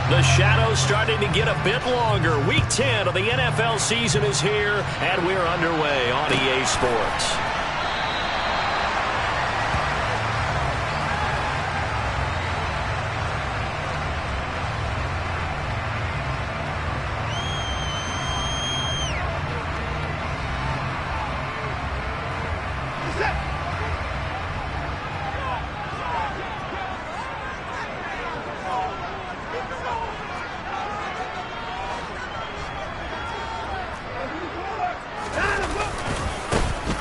The shadow's starting to get a bit longer. Week 10 of the NFL season is here, and we're underway on EA Sports.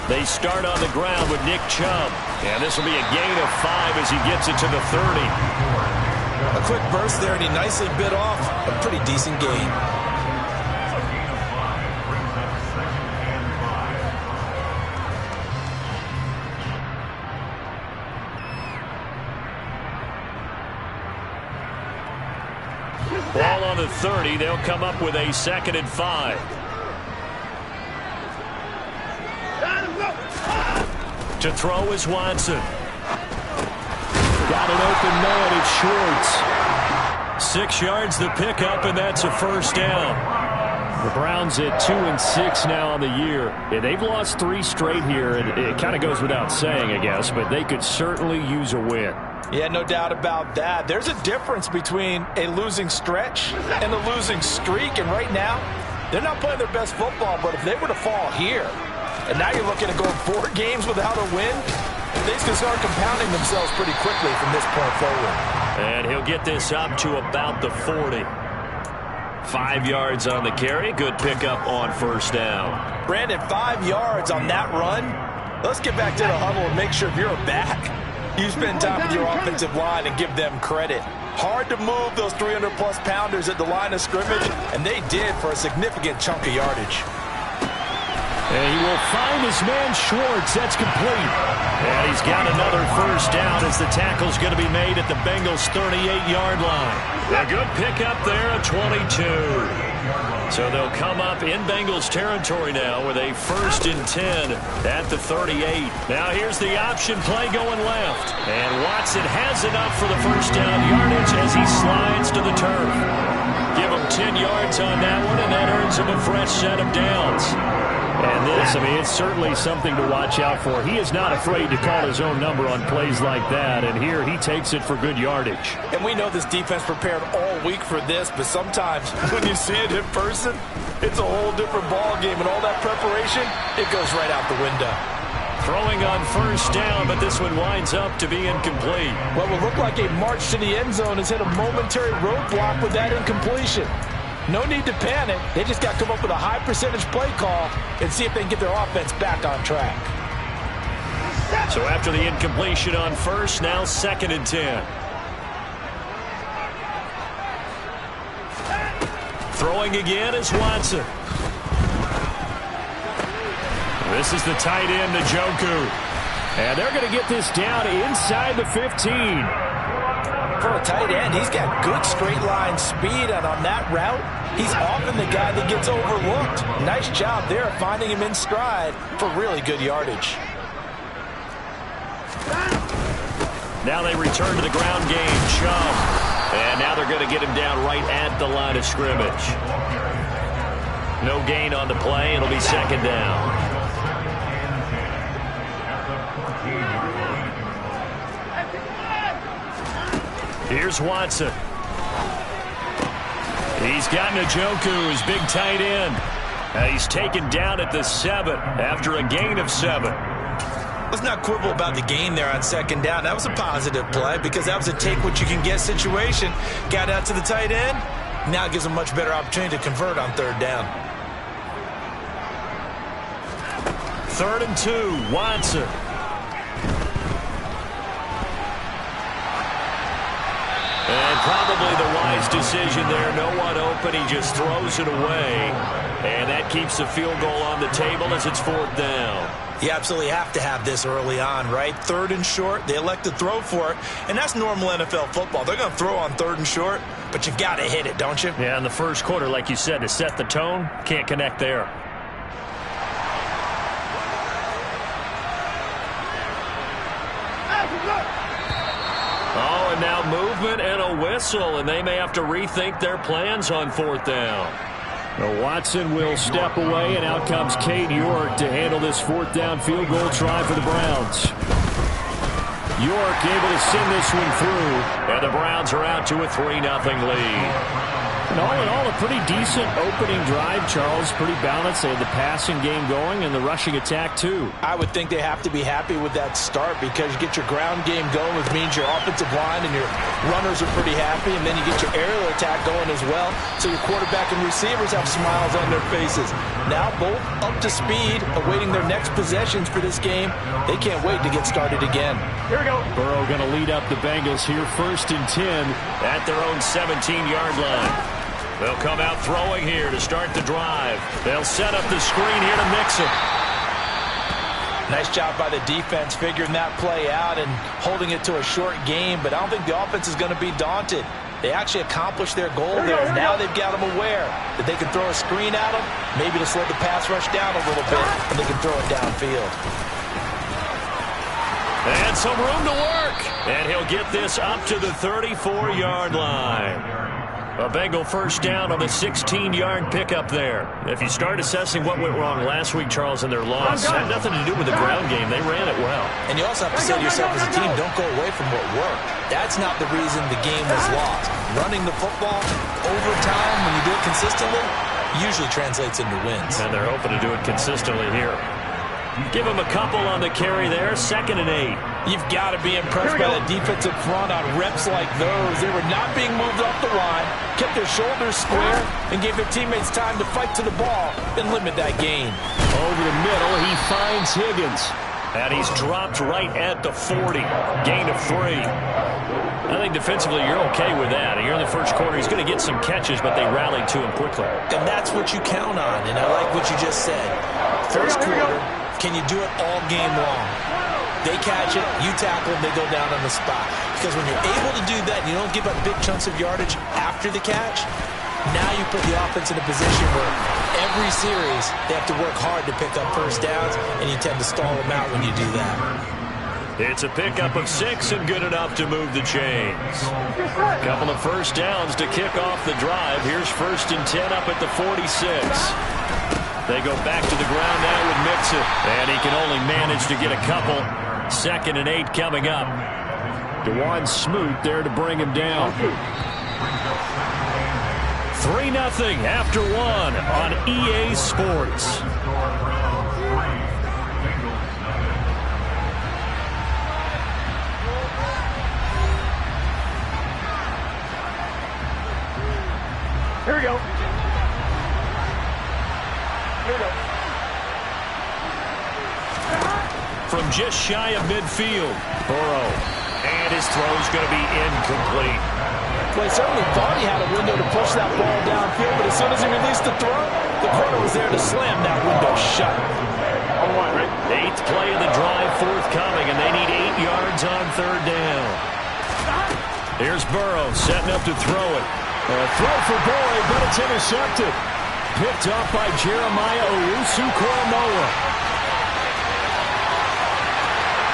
They start on the ground with Nick Chubb. And this will be a gain of 5 as he gets it to the 30. A quick burst there, and he nicely bit off a pretty decent gain. Ball on the 30. They'll come up with a 2nd and 5. To throw is Watson. Got an open man. It's Schwartz. 6 yards the pickup, and that's a first down. The Browns at 2-6 now on the year. Yeah, they've lost 3 straight here, and it kind of goes without saying, I guess, but they could certainly use a win. Yeah, no doubt about that. There's a difference between a losing stretch and a losing streak, and right now, they're not playing their best football, but if they were to fall here, and now you're looking at going 4 games without a win, things can start compounding themselves pretty quickly from this point forward. And he'll get this up to about the 40. 5 yards on the carry. Good pickup on first down. Brandon, 5 yards on that run. Let's get back to the huddle and make sure if you're a back, you spend time with your offensive line and give them credit. Hard to move those 300-plus pounders at the line of scrimmage, and they did for a significant chunk of yardage. And he will find his man Schwartz. That's complete. And he's got another first down as the tackle's going to be made at the Bengals' 38-yard line. A good pickup there at 22. So they'll come up in Bengals territory now with a 1st and 10 at the 38. Now here's the option play going left. And Watson has enough for the first down yardage as he slides to the turf. Give him 10 yards on that one, and that earns him a fresh set of downs. And this, I mean, it's certainly something to watch out for. He is not afraid to call his own number on plays like that, and here he takes it for good yardage. And we know this defense prepared all week for this, but sometimes when you see it in person, it's a whole different ball game, and all that preparation, it goes right out the window. Throwing on first down, but this one winds up to be incomplete. What will look like a march to the end zone has hit a momentary roadblock with that incompletion. No need to panic. They just got to come up with a high percentage play call and see if they can get their offense back on track. So after the incompletion on first, now 2nd and 10. Throwing again is Watson. This is the tight end, Njoku. And they're going to get this down inside the 15. For a tight end, he's got good straight line speed, and on that route, he's often the guy that gets overlooked. Nice job there finding him in stride for really good yardage. Now they return to the ground game, Chubb. And now they're going to get him down right at the line of scrimmage. No gain on the play. It'll be 2nd down. Here's Watson. He's got Njoku, his big tight end. He's taken down at the 7 after a gain of 7. Let's not quibble about the gain there on 2nd down. That was a positive play because that was a take-what-you-can-get situation. Got out to the tight end. Now it gives him a much better opportunity to convert on 3rd down. 3rd and 2, Watson. And probably the wise decision there. No one open. He just throws it away. And that keeps the field goal on the table as it's 4th down. You absolutely have to have this early on, right? 3rd and short. They elect to throw for it. And that's normal NFL football. They're going to throw on 3rd and short, but you got to hit it, don't you? Yeah, in the first quarter, like you said, to set the tone, can't connect there. Oh, and now movement and a whistle, and they may have to rethink their plans on 4th down. Well, Watson will step away, and out comes Cade York to handle this 4th down field goal try for the Browns. York able to send this one through, and the Browns are out to a 3-0 lead. And all in all, a pretty decent opening drive, Charles. Pretty balanced. They had the passing game going and the rushing attack, too. I would think they have to be happy with that start because you get your ground game going, which means your offensive line and your runners are pretty happy, and then you get your aerial attack going as well. So your quarterback and receivers have smiles on their faces. Now both up to speed, awaiting their next possessions for this game. They can't wait to get started again. Here we go. Burrow going to lead up the Bengals here 1st and 10 at their own 17-yard line. They'll come out throwing here to start the drive. They'll set up the screen here to mix it. Nice job by the defense figuring that play out and holding it to a short game, but I don't think the offense is going to be daunted. They actually accomplished their goal there. Now they've got them aware that they can throw a screen at them, maybe to slow the pass rush down a little bit, and they can throw it downfield. And some room to work. And he'll get this up to the 34-yard line. A Bengal 1st down on the 16-yard pickup there. If you start assessing what went wrong last week, Charles, in their loss, it had nothing to do with the ground game. They ran it well. And you also have to say to yourself as a team, don't go away from what worked. That's not the reason the game was lost. Running the football over time, when you do it consistently, usually translates into wins. And they're hoping to do it consistently here. Give him a couple on the carry there. 2nd and 8. You've got to be impressed by the defensive front on reps like those. They were not being moved off the line, kept their shoulders square, and gave their teammates time to fight to the ball and limit that gain. Over the middle, he finds Higgins. And he's dropped right at the 40. Gain of 3. I think defensively you're okay with that. You're in the first quarter. He's going to get some catches, but they rallied to him quickly. And that's what you count on, and I like what you just said. First quarter, can you do it all game long? They catch it, you tackle them, they go down on the spot. Because when you're able to do that and you don't give up big chunks of yardage after the catch, now you put the offense in a position where every series they have to work hard to pick up 1st downs, and you tend to stall them out when you do that. It's a pickup of 6 and good enough to move the chains. A couple of 1st downs to kick off the drive. Here's 1st and 10 up at the 46. They go back to the ground now with Mixon. And he can only manage to get a couple. 2nd and 8 coming up. DeJuan Smoot there to bring him down. 3-0 after 1 on EA Sports. Here we go. Here we go. From just shy of midfield, Burrow. And his throw's going to be incomplete. Well, he certainly thought he had a window to push that ball downfield, but as soon as he released the throw, the corner was there to slam that window shut. On 1, right? 8th play of the drive forthcoming, and they need 8 yards on 3rd down. Here's Burrow setting up to throw it. A throw for Boyd, but it's intercepted. Picked up by Jeremiah Owusu-Koramoah.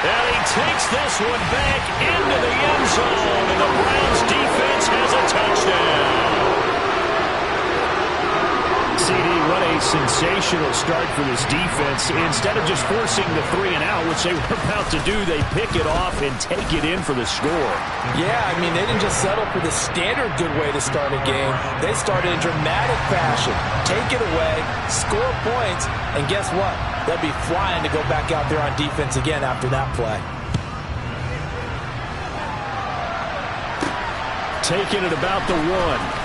And he takes this one back into the end zone, and the Browns defense has a touchdown. CD, what a sensational start for this defense. Instead of just forcing the 3 and out, which they were about to do, they pick it off and take it in for the score. Yeah, I mean, they didn't just settle for the standard good way to start a game. They started in dramatic fashion. Take it away, score points, and guess what? They'll be flying to go back out there on defense again after that play. Taking it about the 1.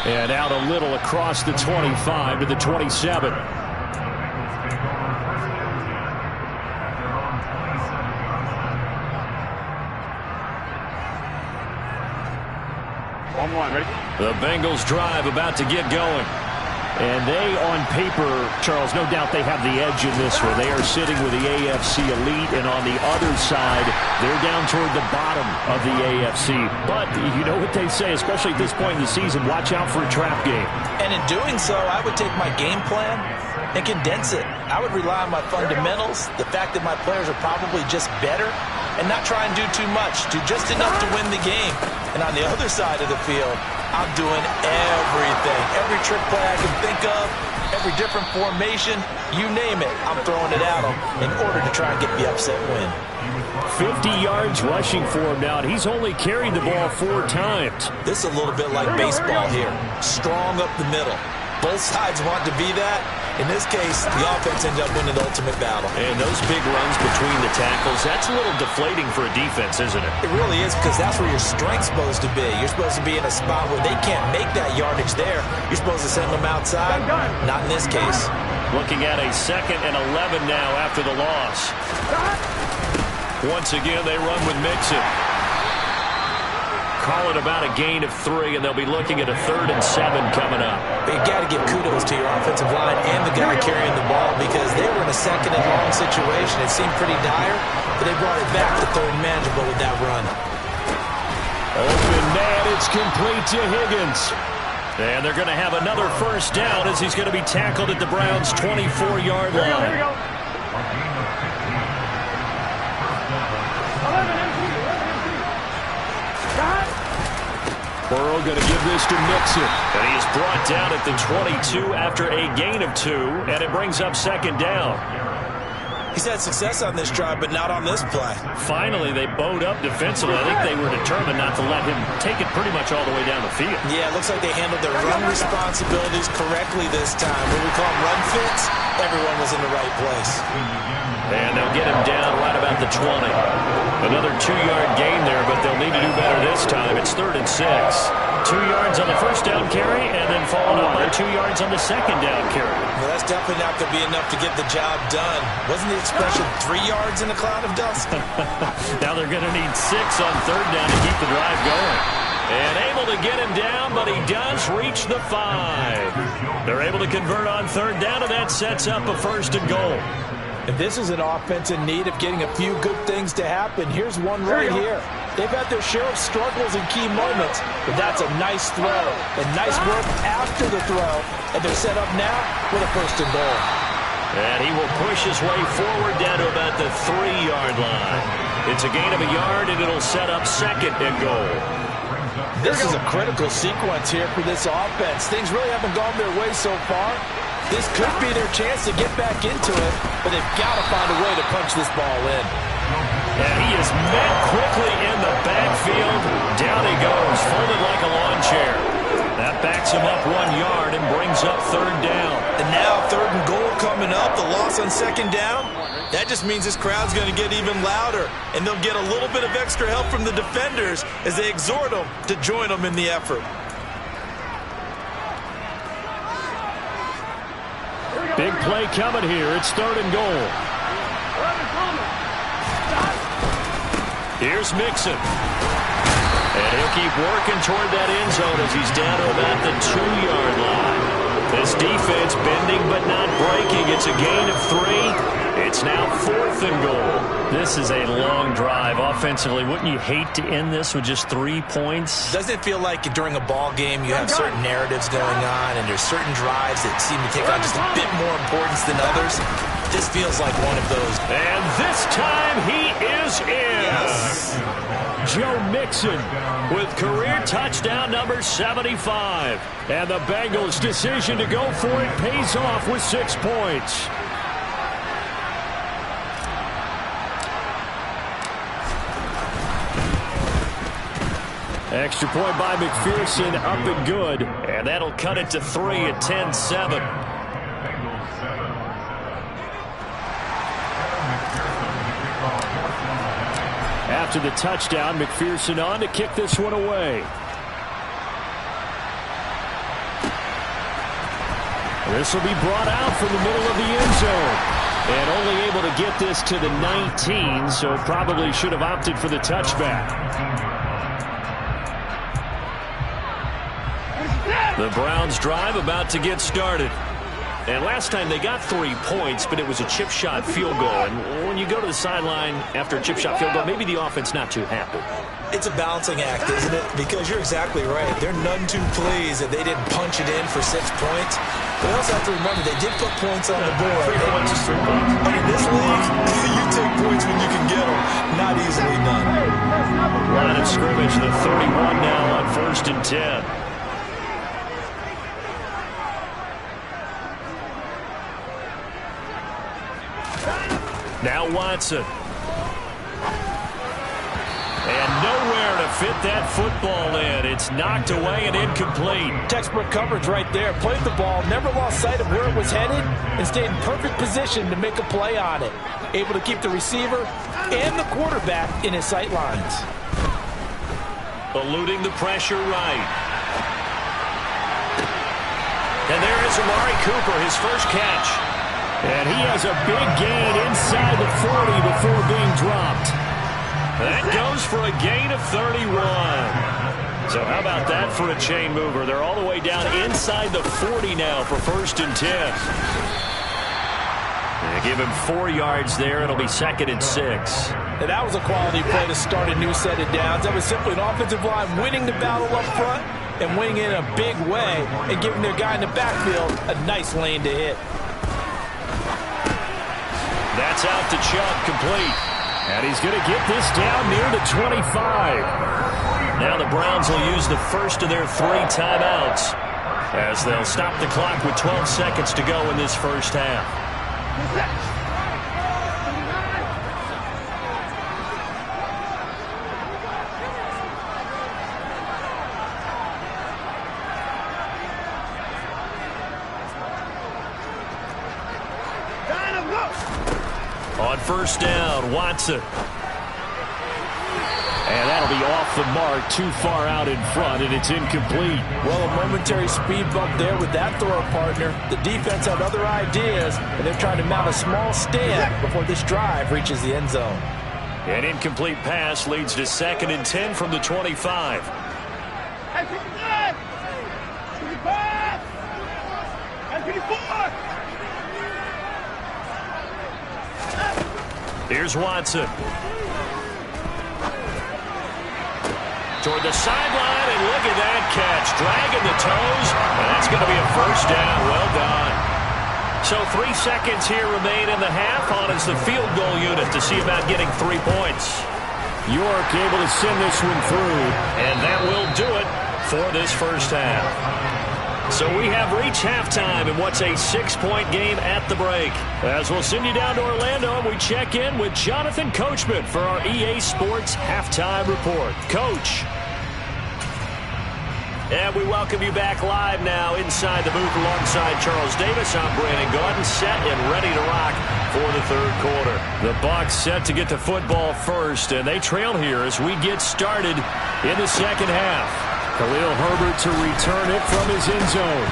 And out a little across the 25 to the 27. On 1, ready? The Bengals drive about to get going. And they, on paper, Charles, no doubt they have the edge in this one. They are sitting with the AFC elite, and on the other side, they're down toward the bottom of the AFC. But you know what they say, especially at this point in the season, watch out for a trap game. And in doing so, I would take my game plan and condense it. I would rely on my fundamentals, the fact that my players are probably just better, and not try and do too much. Do just enough to win the game. And on the other side of the field, I'm doing everything. Every trick play I can think of, every different formation, you name it, I'm throwing it at him in order to try and get the upset win. 50 yards rushing for him now, and he's only carried the ball 4 times. This is a little bit like baseball here. Strong up the middle. Both sides want to be that. In this case, the offense ended up winning the ultimate battle. And those big runs between the tackles, that's a little deflating for a defense, isn't it? It really is, because that's where your strength's supposed to be. You're supposed to be in a spot where they can't make that yardage there. You're supposed to send them outside. Not in this case. Looking at a 2nd and 11 now after the loss. Once again, they run with Mixon. Call it about a gain of 3, and they'll be looking at a 3rd and 7 coming up. You got to give kudos to your offensive line and the guy carrying the ball, because they were in a 2nd and long situation. It seemed pretty dire, but they brought it back to 3rd and manageable with that run. Open man, it's complete to Higgins. And they're going to have another 1st down as he's going to be tackled at the Browns' 24-yard line. Here we go. Burrow going to give this to Mixon. And he is brought down at the 22 after a gain of 2, and it brings up 2nd down. He's had success on this drive, but not on this play. Finally, they bowed up defensively. I think they were determined not to let him take it pretty much all the way down the field. Yeah, it looks like they handled their run responsibilities correctly this time. What we call run fits, everyone was in the right place. And they'll get him down right about the 20. Another 2-yard gain there, but they'll need to do better this time. It's 3rd and 6. 2 yards on the 1st down carry, and then followed up by 2 yards on the 2nd down carry. Well, that's definitely not going to be enough to get the job done. Wasn't the expression 3 yards in a cloud of dust? Now they're going to need 6 on 3rd down to keep the drive going. And able to get him down, but he does reach the 5. They're able to convert on 3rd down, and that sets up a 1st and goal. And this is an offense in need of getting a few good things to happen. Here's one right here. They've had their share of struggles in key moments, but that's a nice throw. And nice work after the throw. And they're set up now with a 1st and goal. And he will push his way forward down to about the 3-yard line. It's a gain of a yard, and it'll set up 2nd and goal. This is a critical sequence here for this offense. Things really haven't gone their way so far. This could be their chance to get back into it, but they've got to find a way to punch this ball in. And he is met quickly in the backfield. Down he goes, folded like a lawn chair. That backs him up 1 yard and brings up 3rd down. And now 3rd and goal coming up, the loss on 2nd down. That just means this crowd's going to get even louder, and they'll get a little bit of extra help from the defenders as they exhort them to join them in the effort. Big play coming here. It's 3rd and goal. Here's Mixon. And he'll keep working toward that end zone as he's down to about the 2-yard line. This defense bending but not breaking. It's a gain of 3. It's now 4th and goal. This is a long drive offensively. Wouldn't you hate to end this with just 3 points? Doesn't it feel like during a ball game you have certain narratives going on and there's certain drives that seem to take on just a bit more importance than others? This feels like one of those. And this time he is in. Yes. Joe Mixon with career touchdown number 75. And the Bengals' decision to go for it pays off with 6 points. Extra point by McPherson, up and good. And that'll cut it to 3 at 10-7. After the touchdown, McPherson on to kick this one away. This will be brought out from the middle of the end zone. And only able to get this to the 19, so probably should have opted for the touchback. The Browns drive about to get started. And last time they got 3 points, but it was a chip shot field goal. And when you go to the sideline after a chip shot field goal, maybe the offense not too happy. It's a balancing act, isn't it? Because you're exactly right. They're none too pleased that they didn't punch it in for 6 points. But they also have to remember they did put points on the board. 3 points is 3 points. But in this league, you take points when you can get them. Not easily done. Line of scrimmage, the 31 now on 1st and 10. Now Watson. And nowhere to fit that football in. It's knocked away and incomplete. Textbook coverage right there. Played the ball, never lost sight of where it was headed, and stayed in perfect position to make a play on it. Able to keep the receiver and the quarterback in his sight lines. Eluding the pressure right. And there is Amari Cooper, his first catch. And he has a big gain inside the 40 before being dropped. That goes for a gain of 31. So how about that for a chain mover? They're all the way down inside the 40 now for 1st and 10. They give him 4 yards there. It'll be 2nd and 6. And that was a quality play to start a new set of downs. That was simply an offensive line winning the battle up front and winning it in a big way and giving their guy in the backfield a nice lane to hit. That's out to Chubb, complete. And he's going to get this down near the 25. Now the Browns will use the first of their 3 timeouts as they'll stop the clock with 12 seconds to go in this first half. On 1st down, Watson. And that'll be off the mark, too far out in front, and it's incomplete. Well, a momentary speed bump there with that throw partner. The defense had other ideas, and they're trying to mount a small stand before this drive reaches the end zone. An incomplete pass leads to 2nd and 10 from the 25. Here's Watson. Toward the sideline, and look at that catch. Dragging the toes, and that's going to be a 1st down. Well done. So 3 seconds here remain in the half. On is the field goal unit to see about getting 3 points. York able to send this one through, and that will do it for this first half. So we have reached halftime in what's a 6-point game at the break. As we'll send you down to Orlando, and we check in with Jonathan Coachman for our EA Sports Halftime Report. Coach. And we welcome you back live now inside the booth alongside Charles Davis. I'm Brandon Gaudin, set and ready to rock for the 3rd quarter. The Bucs set to get the football first, and they trail here as we get started in the 2nd half. Khalil Herbert to return it from his end zone.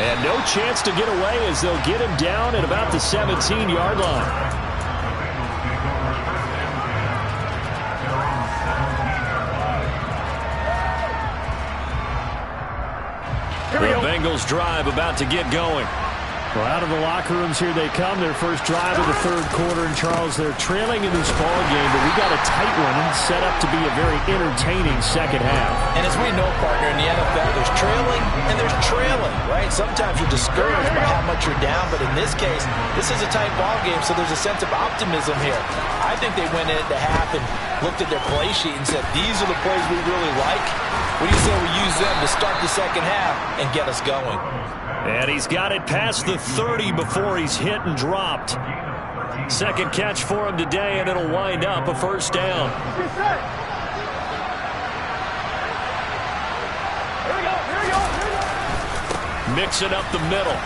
And no chance to get away as they'll get him down at about the 17-yard line. The Bengals drive about to get going. Well, out of the locker rooms here they come. Their first drive of the 3rd quarter. And, Charles, they're trailing in this ball game, but we got a tight one set up to be a very entertaining 2nd half. And as we know, partner, in the NFL, there's trailing and there's trailing, right? Sometimes you're discouraged by how much you're down, but in this case, this is a tight ball game, so there's a sense of optimism here. I think they went into half and looked at their play sheet and said, these are the plays we really like. What do you say we use them to start the 2nd half and get us going? And he's got it past the 30 before he's hit and dropped. 2nd catch for him today, and it'll wind up a 1st down. Mixing up the middle.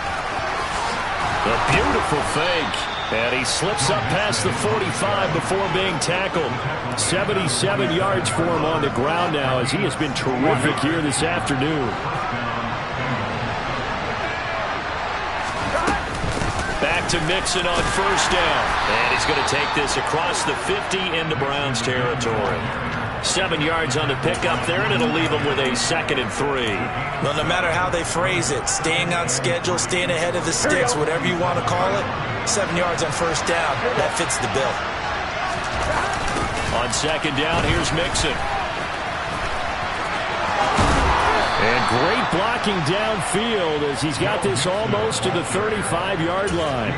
A beautiful fake. And he slips up past the 45 before being tackled. 77 yards for him on the ground now as he has been terrific here this afternoon. Back to Mixon on 1st down. And he's going to take this across the 50 into Browns territory. 7 yards on the pickup there, and it'll leave them with a 2nd and 3. Well, no matter how they phrase it, staying on schedule, staying ahead of the sticks, whatever you want to call it, 7 yards on first down, that fits the bill. On 2nd down, here's Mixon. And great blocking downfield as he's got this almost to the 35-yard line.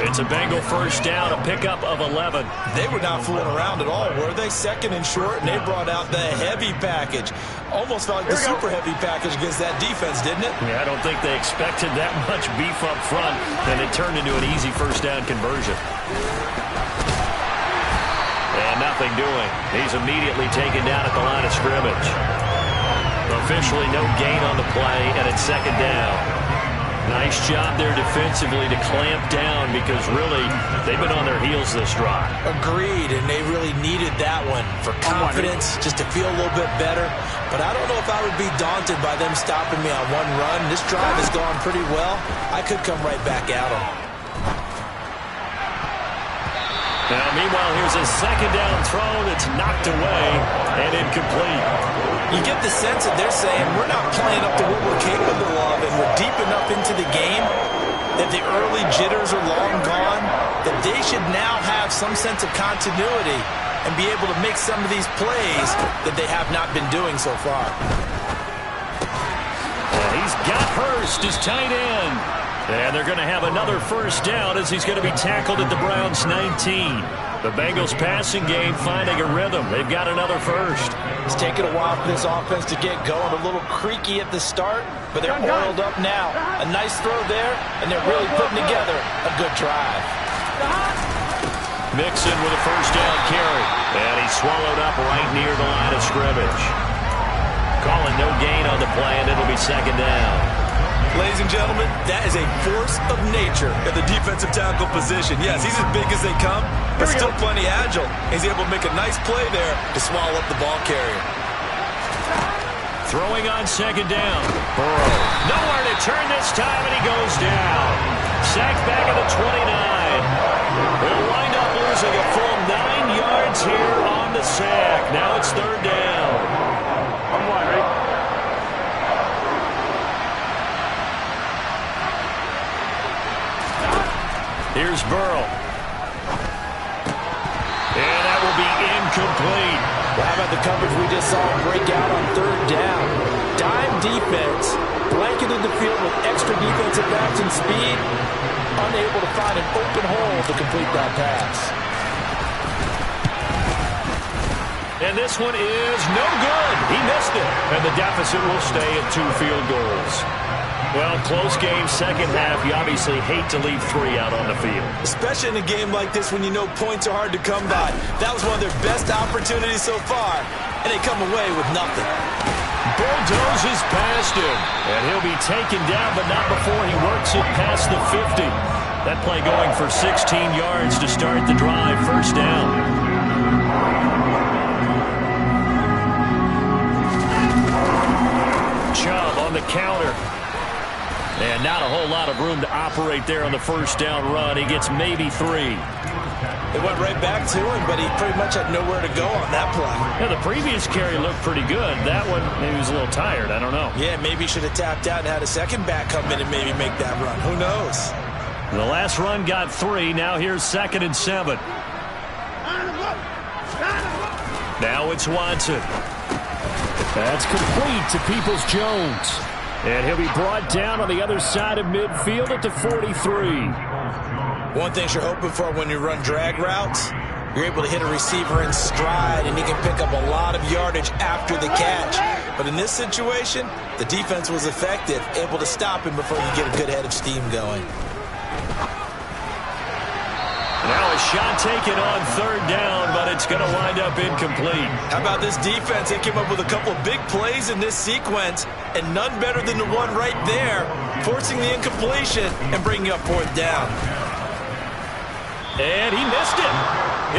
It's a Bengal first down, a pickup of 11. They were not fooling around at all, were they? 2nd and short, and they brought out the heavy package. Almost felt like the super heavy package against that defense, didn't it? Yeah, I don't think they expected that much beef up front, and it turned into an easy first down conversion. And nothing doing. He's immediately taken down at the line of scrimmage. Officially no gain on the play, and it's 2nd down. Nice job there defensively to clamp down because really they've been on their heels this drive. Agreed, and they really needed that one for confidence, just to feel a little bit better. But I don't know if I would be daunted by them stopping me on one run. This drive has gone pretty well. I could come right back at them. Now, meanwhile, here's a 2nd down throw that's knocked away and incomplete. You get the sense that they're saying we're not playing up to what we're capable of, and we're deep enough into the game that the early jitters are long gone, that they should now have some sense of continuity and be able to make some of these plays that they have not been doing so far. He's got Hurst as tight end. And they're going to have another first down as he's going to be tackled at the Browns' 19. The Bengals passing game finding a rhythm. They've got another first. It's taken a while for this offense to get going. A little creaky at the start, but they're oiled up now. A nice throw there, and they're really putting together a good drive. Mixon with a first down carry. And he's swallowed up right near the line of scrimmage. Calling no gain on the play, and it'll be 2nd down. Ladies and gentlemen, that is a force of nature at the defensive tackle position. Yes, he's as big as they come, but still plenty agile. He's able to make a nice play there to swallow up the ball carrier. Throwing on 2nd down. Burrow. Nowhere to turn this time, and he goes down. Sacked back at the 29. We'll wind up losing a full 9 yards here on the sack. Now it's 3rd down. I'm wide, right? Here's Burrow. And that will be incomplete. Well, how about the coverage we just saw break out on 3rd down? Dime defense, blanketed the field with extra defensive backs and speed, unable to find an open hole to complete that pass. And this one is no good. He missed it. And the deficit will stay at 2 field goals. Well, close game, 2nd half. You obviously hate to leave 3 out on the field. Especially in a game like this when you know points are hard to come by. That was one of their best opportunities so far, and they come away with nothing. Bulldozes past him, and he'll be taken down, but not before he works it past the 50. That play going for 16 yards to start the drive. First down. Chubb on the counter. And not a whole lot of room to operate there on the first down run. He gets maybe 3. They went right back to him, but he pretty much had nowhere to go on that play. Yeah, the previous carry looked pretty good. That one, maybe he was a little tired. I don't know. Yeah, maybe he should have tapped out and had a second back come in and maybe make that run. Who knows? The last run got 3. Now here's 2nd and 7. Now it's Watson. That's complete to Peoples-Jones. And he'll be brought down on the other side of midfield at the 43. One thing you're hoping for when you run drag routes, you're able to hit a receiver in stride, and he can pick up a lot of yardage after the catch. But in this situation, the defense was effective, able to stop him before you get a good head of steam going. Now a shot taken on 3rd down, but it's going to wind up incomplete. How about this defense? They came up with a couple of big plays in this sequence, and none better than the one right there, forcing the incompletion and bringing up 4th down. And he missed it.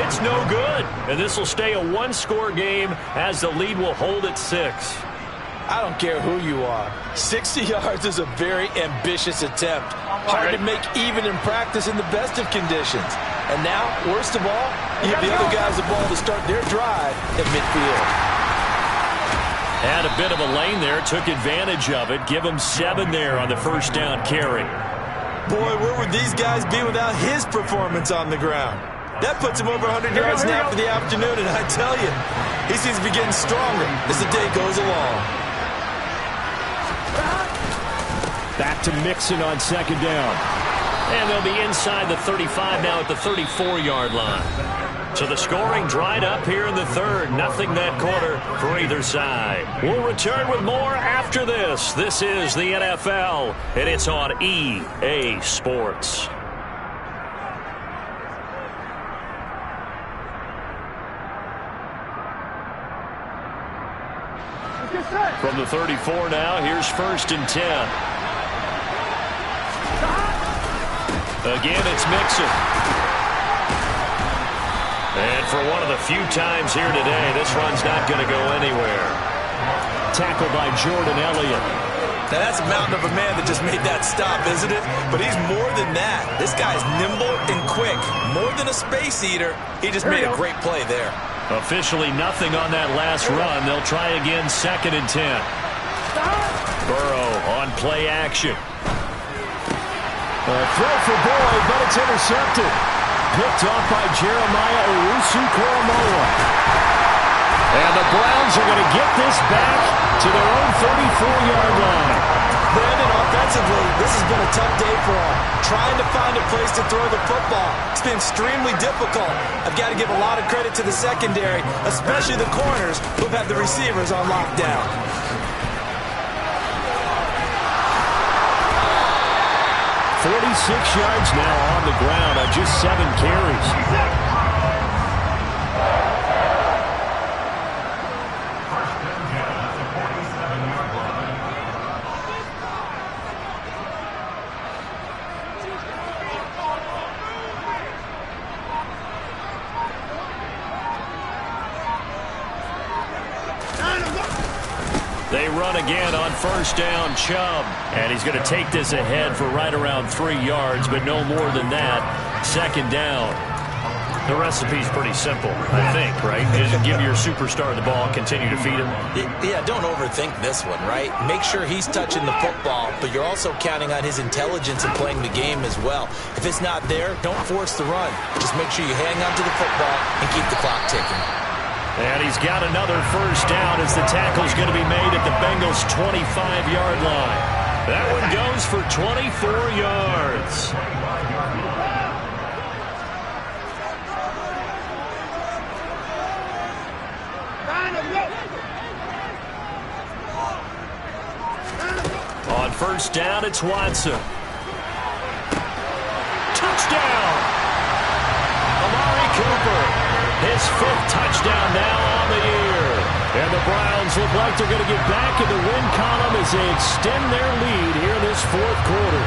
It's no good. And this will stay a 1-score game as the lead will hold at 6. I don't care who you are. 60 yards is a very ambitious attempt. Hard to make even in practice in the best of conditions. And now, worst of all, you give the other guys the ball to start their drive at midfield. Had a bit of a lane there, took advantage of it. Give him 7 there on the first down carry. Boy, where would these guys be without his performance on the ground? That puts him over 100 yards now for the afternoon, and I tell you, he seems to be getting stronger as the day goes along. Back to Mixon on second down. And they'll be inside the 35 now at the 34-yard line. So the scoring dried up here in the third. Nothing that quarter for either side. We'll return with more after this. This is the NFL, and it's on EA Sports. From the 34 now, here's 1st and 10. Again, it's Mixon. And for one of the few times here today, this run's not going to go anywhere. Tackled by Jordan Elliott. Now that's a mountain of a man that just made that stop, isn't it? But he's more than that. This guy's nimble and quick. More than a space eater. He just made a great play there. Officially nothing on that last run. They'll try again 2nd and 10. Burrow on play action. Throw for Boyd, but it's intercepted. Picked off by Jeremiah Owusu-Koramoah. And the Browns are going to get this back to their own 34-yard line. Brandon, offensively, this has been a tough day for him. Trying to find a place to throw the football. It's been extremely difficult. I've got to give a lot of credit to the secondary, especially the corners who've had the receivers on lockdown. 46 yards now on the ground on just 7 carries. They run again on 1st down, Chubb. And he's going to take this ahead for right around 3 yards, but no more than that. 2nd down. The recipe's pretty simple, I think, right? Just give your superstar the ball, continue to feed him. Yeah, don't overthink this one, right? Make sure he's touching the football, but you're also counting on his intelligence in playing the game as well. If it's not there, don't force the run. Just make sure you hang on to the football and keep the clock ticking. And he's got another 1st down as the tackle's going to be made at the Bengals' 25-yard line. That one goes for 24 yards. On 1st down, it's Watson. Touchdown! Amari Cooper. His 5th touchdown now on the year. And the Browns look like they're going to get back in the win column as they extend their lead here in this 4th quarter.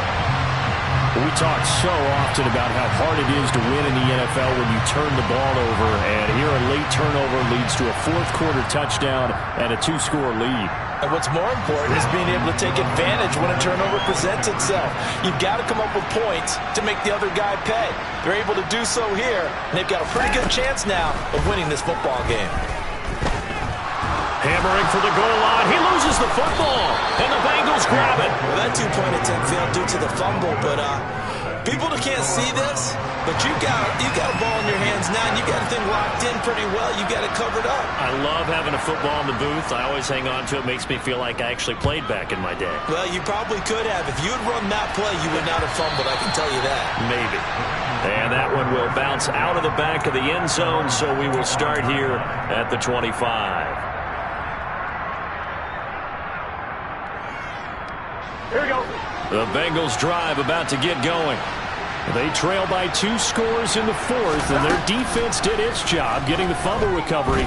We talk so often about how hard it is to win in the NFL when you turn the ball over. And here a late turnover leads to a 4th quarter touchdown and a 2-score lead. And what's more important is being able to take advantage when a turnover presents itself. You've got to come up with points to make the other guy pay. They're able to do so here, and they've got a pretty good chance now of winning this football game. Hammering for the goal line. He loses the football, and the Bengals grab it. Well, that 2-point attempt failed due to the fumble, but people that can't see this, but you got a ball in your hands now, and you got the thing locked in pretty well. You got it covered up. I love having a football in the booth. I always hang on to it. Makes me feel like I actually played back in my day. Well, you probably could have. If you had run that play, you would not have fumbled. I can tell you that. Maybe. And that one will bounce out of the back of the end zone, so we will start here at the 25. Here we go. The Bengals drive about to get going. They trail by 2 scores in the 4th, and their defense did its job getting the fumble recovery.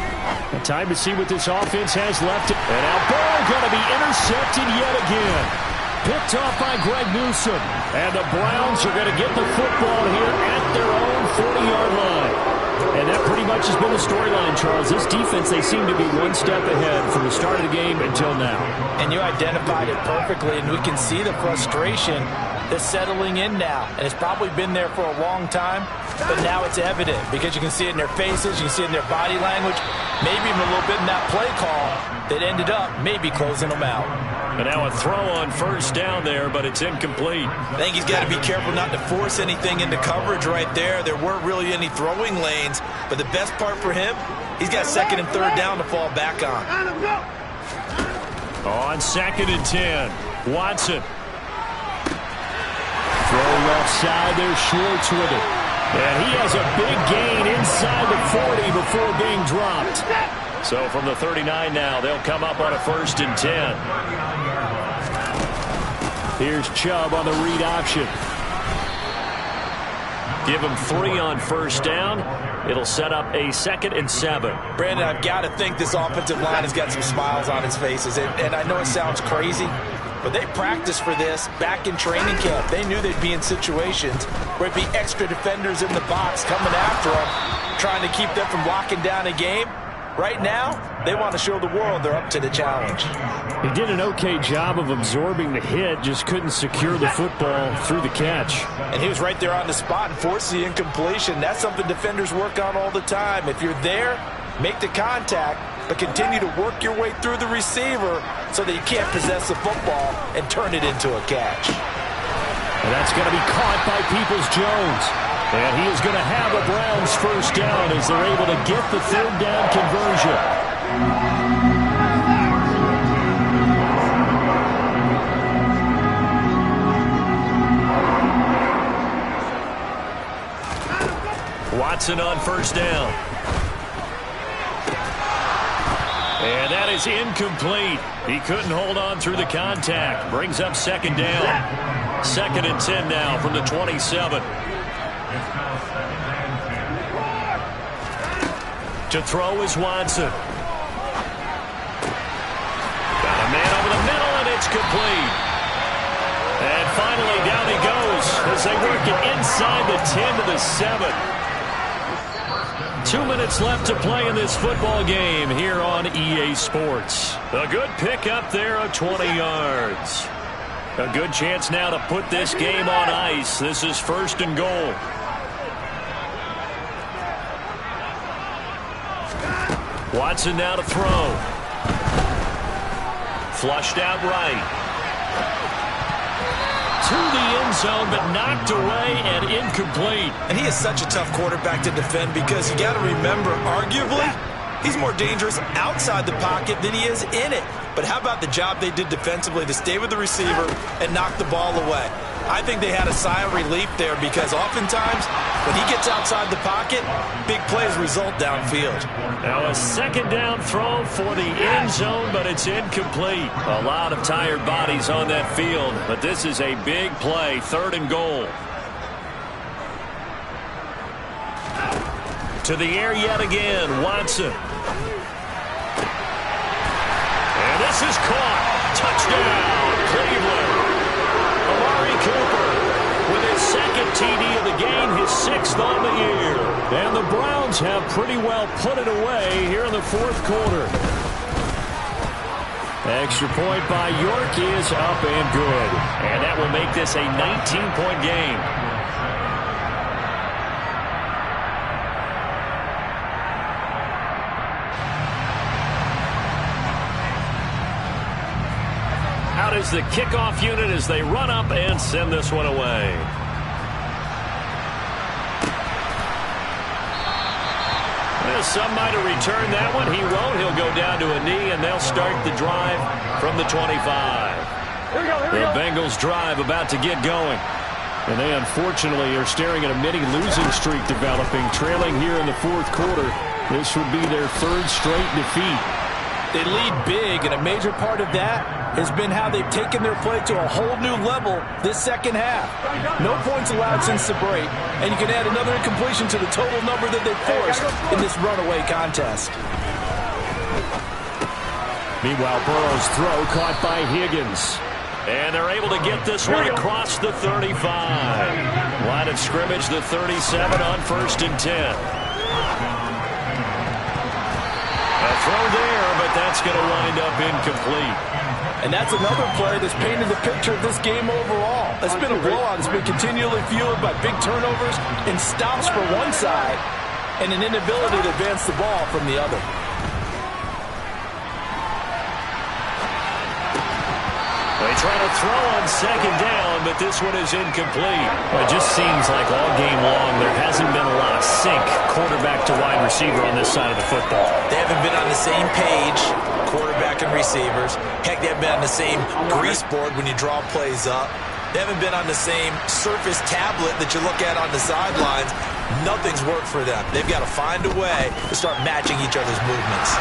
Time to see what this offense has left. And now ball going to be intercepted yet again. Picked off by Greg Newsome. And the Browns are going to get the football here at their own 40-yard line. And that pretty much has been the storyline, Charles. This defense, they seem to be one step ahead from the start of the game until now. And you identified it perfectly, and we can see the frustration is settling in now, and it's probably been there for a long time, but now it's evident because you can see it in their faces, you can see it in their body language, maybe even a little bit in that play call that ended up maybe closing them out. And now a throw on first down there, but it's incomplete. I think he's got to be careful not to force anything into coverage right there. There weren't really any throwing lanes, but the best part for him, he's got second and third down to fall back on. On 2nd and 10, Watson. Throwing offside there, Schwartz with it. And he has a big gain inside the 40 before being dropped. So from the 39 now, they'll come up on a 1st and 10. Here's Chubb on the read option. Give him 3 on first down. It'll set up a 2nd and 7. Brandon, I've got to think this offensive line has got some smiles on its faces. And I know it sounds crazy, but they practiced for this back in training camp. They knew they'd be in situations where it'd be extra defenders in the box coming after them, trying to keep them from locking down a game. Right now, they want to show the world they're up to the challenge. He did an okay job of absorbing the hit, just couldn't secure the football through the catch. And he was right there on the spot and forced the incompletion. That's something defenders work on all the time. If you're there, make the contact, but continue to work your way through the receiver so that you can't possess the football and turn it into a catch. And that's going to be caught by Peoples-Jones. And he is going to have a Browns first down as they're able to get the 3rd down conversion. Watson on first down. And that is incomplete. He couldn't hold on through the contact. Brings up 2nd down. 2nd and 10 now from the 27. To throw is Watson. Got a man over the middle, and it's complete. And finally, down he goes as they work it inside the 10 to the 7. 2 minutes left to play in this football game here on EA Sports. A good pickup there of 20 yards. A good chance now to put this game on ice. This is 1st and goal. Watson now to throw. Flushed out right. To the end zone, but knocked away and incomplete. And he is such a tough quarterback to defend because you got to remember, arguably, he's more dangerous outside the pocket than he is in it. But how about the job they did defensively to stay with the receiver and knock the ball away? I think they had a sigh of relief there because oftentimes when he gets outside the pocket, big plays result downfield. Now a 2nd down throw for the end zone, but it's incomplete. A lot of tired bodies on that field, but this is a big play, 3rd and goal. To the air yet again, Watson. And this is caught. Touchdown, Cleveland. Amari Cooper with his 2nd TD of the game, his 6th on the year. And the Browns have pretty well put it away here in the 4th quarter. Extra point by York is up and good. And that will make this a 19-point game. Out is the kickoff unit as they run up and send this one away. Well, some might have returned that one. He won't. He'll go down to a knee, and they'll start the drive from the 25. The Bengals drive about to get going. And they unfortunately are staring at a mini losing streak developing, trailing here in the 4th quarter. This would be their 3rd straight defeat. They lead big, and a major part of that has been how they've taken their play to a whole new level this 2nd half. No points allowed since the break, and you can add another incompletion to the total number that they've forced in this runaway contest. Meanwhile, Burrow's throw caught by Higgins. And they're able to get this one across the 35. Line of scrimmage, the 37 on 1st and 10. A throw there, but that's going to wind up incomplete. And that's another play that's painted the picture of this game overall. It's been a blowout. It's been continually fueled by big turnovers and stops for one side and an inability to advance the ball from the other. They try to throw on second down, but this one is incomplete. Well, it just seems like all game long there hasn't been a lot of sync quarterback to wide receiver on this side of the football. They haven't been on the same page, quarterback and receivers. Heck, they haven't been on the same grease board when you draw plays up. They haven't been on the same Surface tablet that you look at on the sidelines. Nothing's worked for them. They've got to find a way to start matching each other's movements.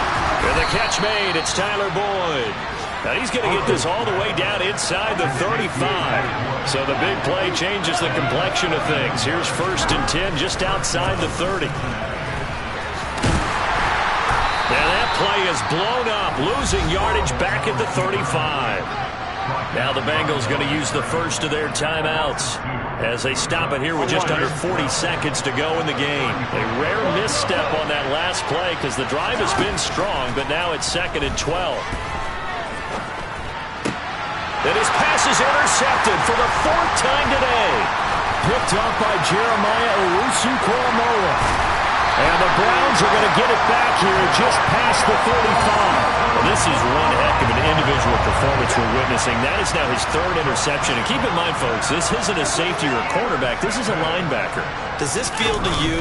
With the catch made, it's Tyler Boyd. Now he's going to get this all the way down inside the 35. So the big play changes the complexion of things. Here's 1st and 10 just outside the 30. And that play is blown up, losing yardage back at the 35. Now the Bengals going to use the first of their timeouts as they stop it here with just under 40 seconds to go in the game. A rare misstep on that last play because the drive has been strong, but now it's 2nd and 12. And his pass is intercepted for the 4th time today. Picked up by Jeremiah Owusu-Koramoah. And the Browns are going to get it back here just past the 35. Well, this is one heck of an individual performance we're witnessing. That is now his 3rd interception. And keep in mind, folks, this isn't a safety or a cornerback. This is a linebacker. Does this feel to you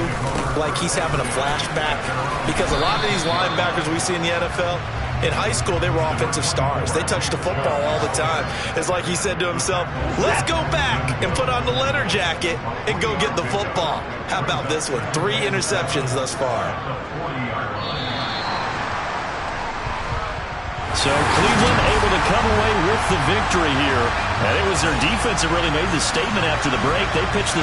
like he's having a flashback? Because a lot of these linebackers we see in the NFL, in high school, they were offensive stars. They touched the football all the time. It's like he said to himself, let's go back and put on the leather jacket and go get the football. How about this one? 3 interceptions thus far. So Cleveland able to come away with the victory here. And it was their defense that really made the statement after the break. They pitched the